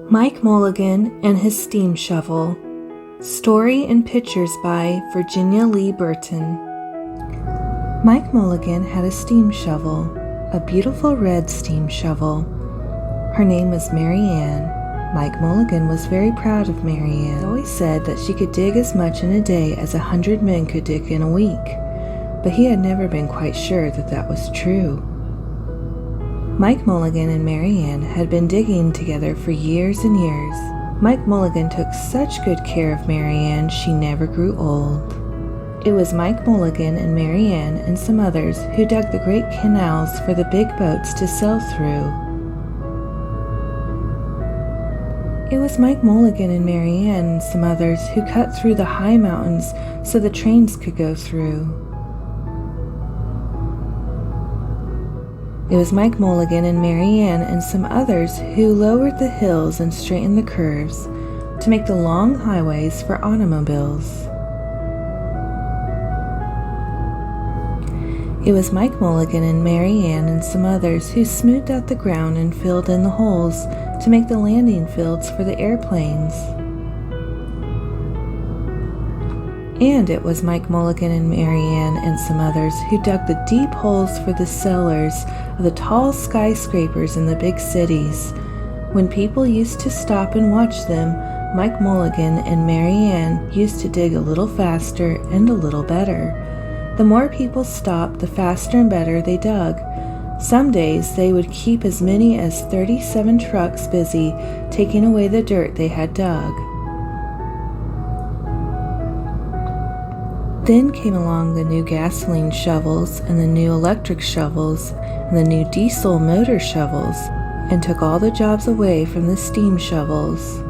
Mike Mulligan and His Steam Shovel. Story and pictures by Virginia Lee Burton. Mike Mulligan had a steam shovel, a beautiful red steam shovel. Her name was Mary Ann. Mike Mulligan was very proud of Mary Ann. He always said that she could dig as much in a day as 100 men could dig in a week, but he had never been quite sure that that was true. Mike Mulligan and Mary Ann had been digging together for years and years. Mike Mulligan took such good care of Mary Ann, she never grew old. It was Mike Mulligan and Mary Ann and some others who dug the great canals for the big boats to sail through. It was Mike Mulligan and Mary Ann and some others who cut through the high mountains so the trains could go through. It was Mike Mulligan and Mary Ann and some others who lowered the hills and straightened the curves to make the long highways for automobiles. It was Mike Mulligan and Mary Ann and some others who smoothed out the ground and filled in the holes to make the landing fields for the airplanes. And it was Mike Mulligan and Mary Ann and some others who dug the deep holes for the cellars of the tall skyscrapers in the big cities. When people used to stop and watch them, Mike Mulligan and Mary Ann used to dig a little faster and a little better. The more people stopped, the faster and better they dug. Some days they would keep as many as 37 trucks busy taking away the dirt they had dug. Then came along the new gasoline shovels and the new electric shovels and the new diesel motor shovels and took all the jobs away from the steam shovels.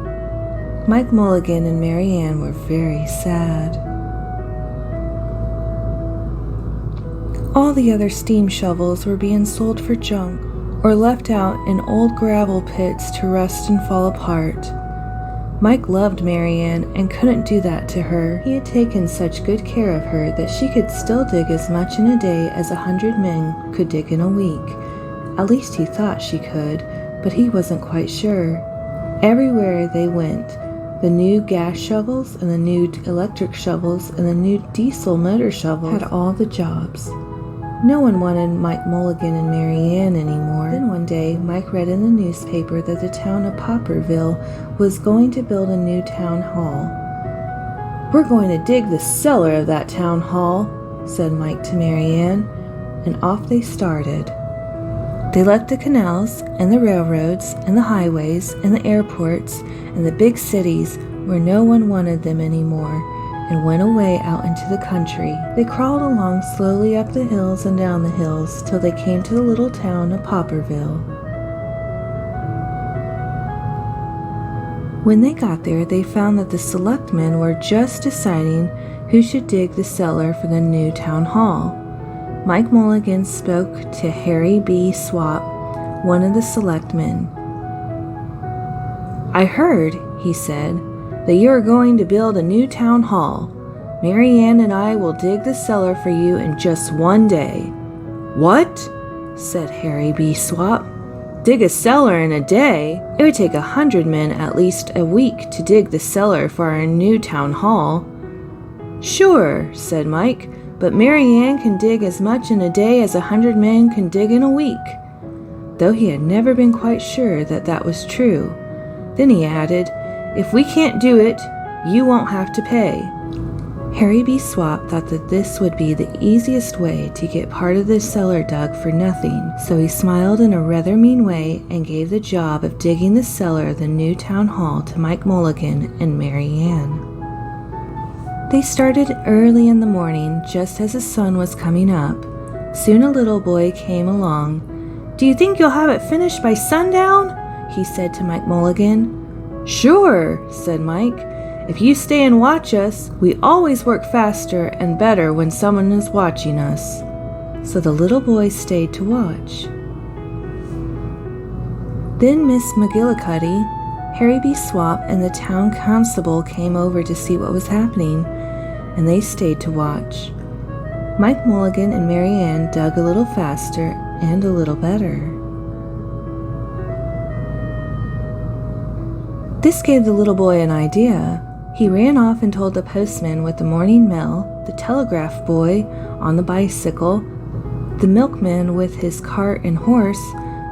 Mike Mulligan and Mary Ann were very sad. All the other steam shovels were being sold for junk or left out in old gravel pits to rust and fall apart. Mike loved Mary Ann and couldn't do that to her. He had taken such good care of her that she could still dig as much in a day as 100 men could dig in a week. At least he thought she could, but he wasn't quite sure. Everywhere they went, the new gas shovels and the new electric shovels and the new diesel motor shovels had all the jobs. No one wanted Mike Mulligan and Mary Ann anymore. Then one day, Mike read in the newspaper that the town of Popperville was going to build a new town hall. "We're going to dig the cellar of that town hall," said Mike to Mary Ann, and off they started. They left the canals and the railroads and the highways and the airports and the big cities where no one wanted them anymore, and went away out into the country. They crawled along slowly up the hills and down the hills till they came to the little town of Popperville. When they got there, they found that the selectmen were just deciding who should dig the cellar for the new town hall. Mike Mulligan spoke to Harry B. Swap, one of the selectmen. "I heard," he said, "that you are going to build a new town hall. Mary Ann and I will dig the cellar for you in just one day." "What?" said Harry B. Swap. "Dig a cellar in a day? It would take 100 men at least a week to dig the cellar for our new town hall." "Sure," said Mike, "but Mary Ann can dig as much in a day as 100 men can dig in a week," though he had never been quite sure that that was true. Then he added, "If we can't do it, you won't have to pay." Harry B. Swap thought that this would be the easiest way to get part of the cellar dug for nothing, so he smiled in a rather mean way and gave the job of digging the cellar of the new town hall to Mike Mulligan and Mary Ann. They started early in the morning, just as the sun was coming up. Soon a little boy came along. "Do you think you'll have it finished by sundown?" he said to Mike Mulligan. "Sure," said Mike. "If you stay and watch us, we always work faster and better when someone is watching us." So the little boy stayed to watch. Then Miss McGillicuddy, Harry B. Swap, and the town constable came over to see what was happening, and they stayed to watch. Mike Mulligan and Mary Ann dug a little faster and a little better. This gave the little boy an idea. He ran off and told the postman with the morning mail, the telegraph boy on the bicycle, the milkman with his cart and horse,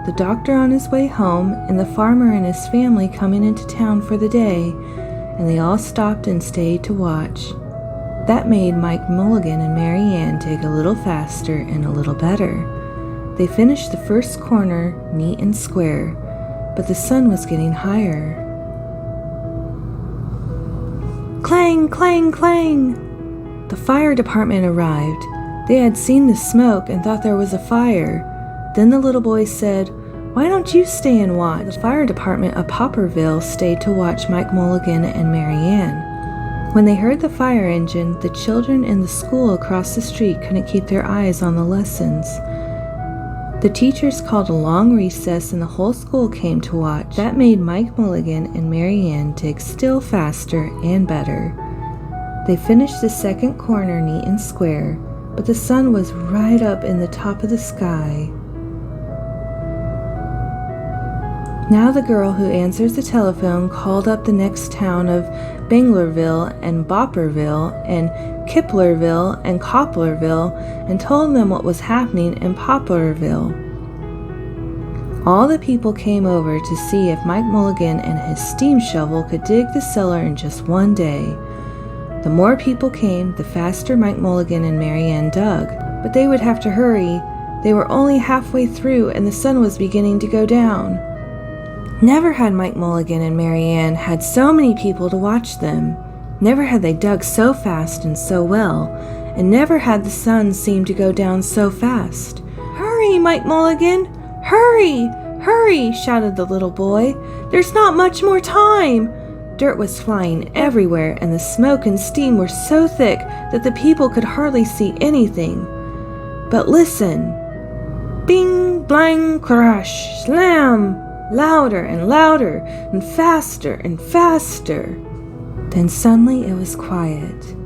the doctor on his way home, and the farmer and his family coming into town for the day, and they all stopped and stayed to watch. That made Mike Mulligan and Mary Ann dig a little faster and a little better. They finished the first corner neat and square, but the sun was getting higher. Clang, clang, clang! The fire department arrived. They had seen the smoke and thought there was a fire. Then the little boy said, "Why don't you stay and watch?" The fire department of Popperville stayed to watch Mike Mulligan and Mary Ann. When they heard the fire engine, the children in the school across the street couldn't keep their eyes on the lessons. The teachers called a long recess and the whole school came to watch. That made Mike Mulligan and Mary Ann dig still faster and better. They finished the second corner neat and square, but the sun was right up in the top of the sky. Now the girl who answers the telephone called up the next town of Banglerville and Bopperville and Kiplerville and Coplerville and told them what was happening in Poplarville. All the people came over to see if Mike Mulligan and his steam shovel could dig the cellar in just one day. The more people came, the faster Mike Mulligan and Mary Ann dug, but they would have to hurry. They were only halfway through and the sun was beginning to go down. Never had Mike Mulligan and Mary Ann had so many people to watch them. Never had they dug so fast and so well, and never had the sun seemed to go down so fast. "Hurry, Mike Mulligan! Hurry! Hurry!" shouted the little boy. "There's not much more time!" Dirt was flying everywhere, and the smoke and steam were so thick that the people could hardly see anything. But listen! Bing, blang, crash, slam! Louder and louder, and faster and faster. Then suddenly it was quiet.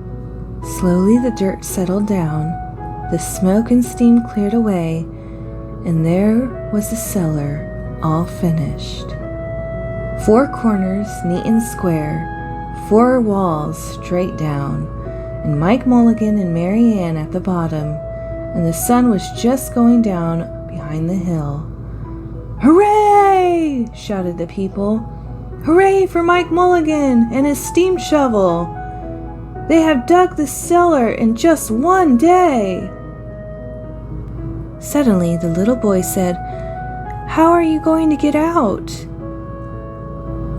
Slowly the dirt settled down, the smoke and steam cleared away, and there was the cellar, all finished. 4 corners neat and square, 4 walls straight down, and Mike Mulligan and Mary Ann at the bottom, and the sun was just going down behind the hill. "Hooray!" shouted the people. "Hooray for Mike Mulligan and his steam shovel! They have dug the cellar in just one day!" Suddenly the little boy said, "How are you going to get out?"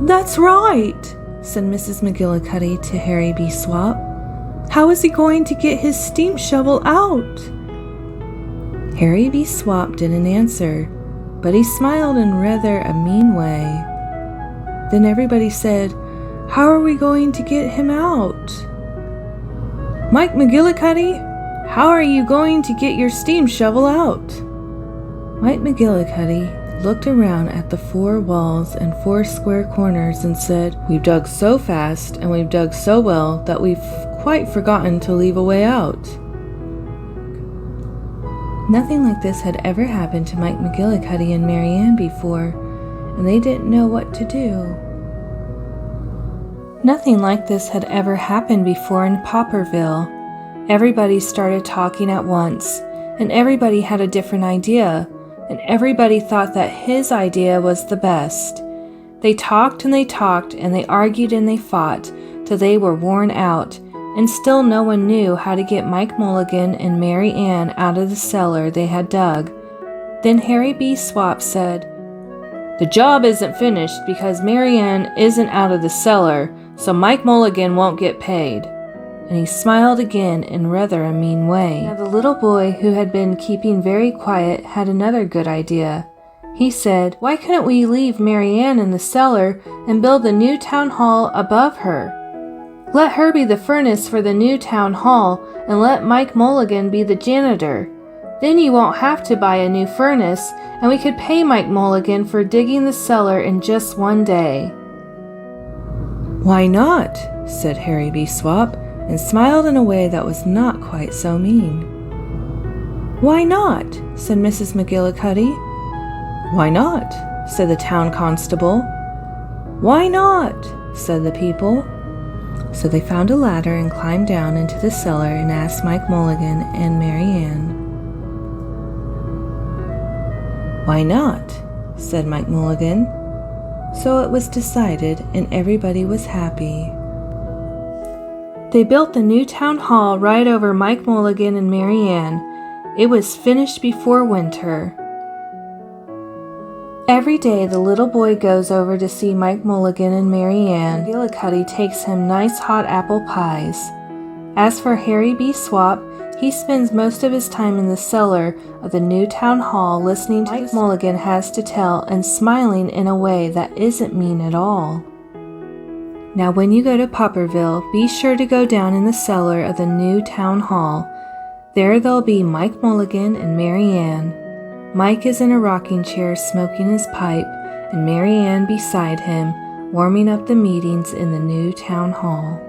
"That's right," said Mrs. McGillicuddy to Harry B. Swap. "How is he going to get his steam shovel out?" Harry B. Swap didn't answer, but he smiled in rather a mean way. Then everybody said, "How are we going to get him out?" "Mike McGillicuddy, how are you going to get your steam shovel out?" Mike McGillicuddy looked around at the 4 walls and 4 square corners and said, "We've dug so fast and we've dug so well that we've quite forgotten to leave a way out." Nothing like this had ever happened to Mike McGillicuddy and Mary Ann before, and they didn't know what to do. Nothing like this had ever happened before in Popperville. Everybody started talking at once, and everybody had a different idea, and everybody thought that his idea was the best. They talked and they talked, and they argued and they fought, till they were worn out, and still no one knew how to get Mike Mulligan and Mary Ann out of the cellar they had dug. Then Harry B. Swap said, "The job isn't finished because Mary Ann isn't out of the cellar, so Mike Mulligan won't get paid." And he smiled again in rather a mean way. Now the little boy who had been keeping very quiet had another good idea. He said, "Why couldn't we leave Mary Ann in the cellar and build the new town hall above her? Let her be the furnace for the new town hall, and let Mike Mulligan be the janitor. Then you won't have to buy a new furnace, and we could pay Mike Mulligan for digging the cellar in just one day." "Why not?" said Harry B. Swap, and smiled in a way that was not quite so mean. "Why not?" said Mrs. McGillicuddy. "Why not?" said the town constable. "Why not?" said the people. So they found a ladder and climbed down into the cellar and asked Mike Mulligan and Mary Ann. "Why not?" said Mike Mulligan. So it was decided, and everybody was happy. They built the new town hall right over Mike Mulligan and Mary Ann. It was finished before winter. Every day the little boy goes over to see Mike Mulligan and Mary Ann. McGillicuddy takes him nice hot apple pies. As for Harry B. Swap, he spends most of his time in the cellar of the new town hall listening to Mike Mulligan has to tell and smiling in a way that isn't mean at all. Now when you go to Popperville, be sure to go down in the cellar of the new town hall. There they'll be Mike Mulligan and Mary Ann. Mike is in a rocking chair smoking his pipe, and Mary Ann beside him, warming up the meetings in the new town hall.